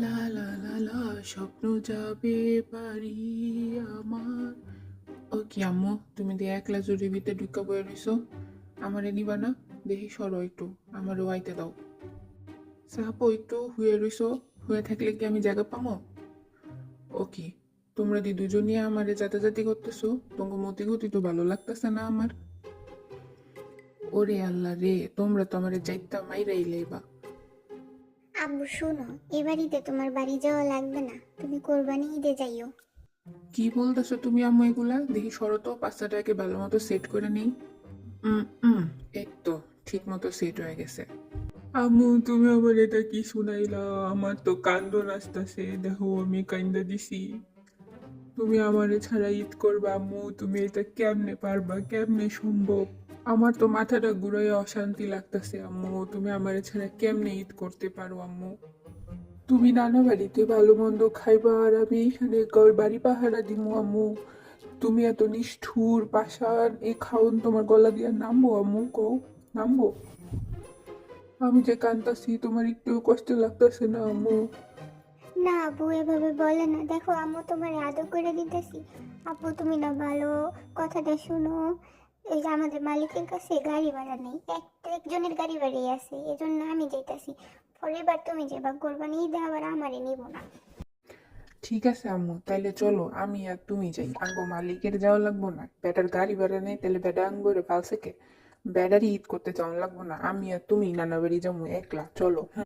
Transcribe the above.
লা লা লা লা স্বপ্ন যাবে বাড়ি আমার। ও কি আম্মু, তুমি দিয়ে একলা জুড়ি ভিতরে ঢুকা বয়ে রইছো? আমারে নিবা না? দেখি সরো একটু, আমারও আইতে দাও। সাহাপো একটু শুয়ে রইছো, শুয়ে থাকলে কি আমি জায়গা পামো? ও কি, তোমরা দি দুজনিয়ে আমারে জাতাজাতি করতেছো? তোমার মতি গতি তো ভালো লাগতেছে না আমার। ওরে আল্লাহ রে, তোমরা তো আমারে যাইতা মাইরাই লইবা। আব্বু শোনো, এবার ঈদে তোমার বাড়ি যাওয়া লাগবে না, তুমি কোরবানি ঈদে যাইও। কি বলতেছো তুমি আম্মু এগুলা? দেখি সরো তো, পাঁচটাটাকে ভালো মতো সেট করে নেই। হুম, এই তো ঠিক মতো সেট হয়ে গেছে। আম্মু, তুমি আমার এটা কি শুনাইলা? আমার তো কান্দন আসতেছে, দেখো আমি কান্দা দিছি। তুমি আমারে ছাড়া ঈদ করবা আম্মু? তুমি এটা কেমনে পারবা? কেমনে সম্ভব? আমার তো মাথাটা ঘুরাইয়া অশান্তি লাগতেছে আম্মু। তুমি আমারে ছাড়া কেমনে ঈদ করতে পারো আম্মু? তুমি নানা বাড়িতে ভালো মন্দ খাইবা আর আমি এখানে বাড়ি পাহারা দিমু আম্মু? তুমি এত নিষ্ঠুর পাষাণ, এ খাওন তোমার গলা দিয়া নামবো আম্মু? কও, নামবো? আমি যে কান্তাছি, তোমার একটু কষ্ট লাগতেছে না আম্মু? না আব্বু, এভাবে বলে না, দেখো আম্মু তোমার আদর করে দিতেছি। আব্বু তুমি না ভালো, কথাটা শুনো। এই যে আমাদের মালিকের কাছে গাড়ি ভাড়া নেই, একজনের গাড়ি ভাড়াই আছে, এজন্য আমি যাইতাছি। পরের বার তুমি যাবা কোরবানি ঈদে, আবার আমারে নিব না। ঠিক আছে আম্মু, তাইলে চলো আমি আর তুমি যাই। আঙ্গো মালিকের যাওয়া লাগবো না, বেটার গাড়ি ভাড়া নেই, তাহলে বেটা আঙ্গোরে ফালসে কে? বেটারই ঈদ করতে যাওয়া লাগবো না, আমি আর তুমি নানা বাড়ি যাবো একলা, চলো।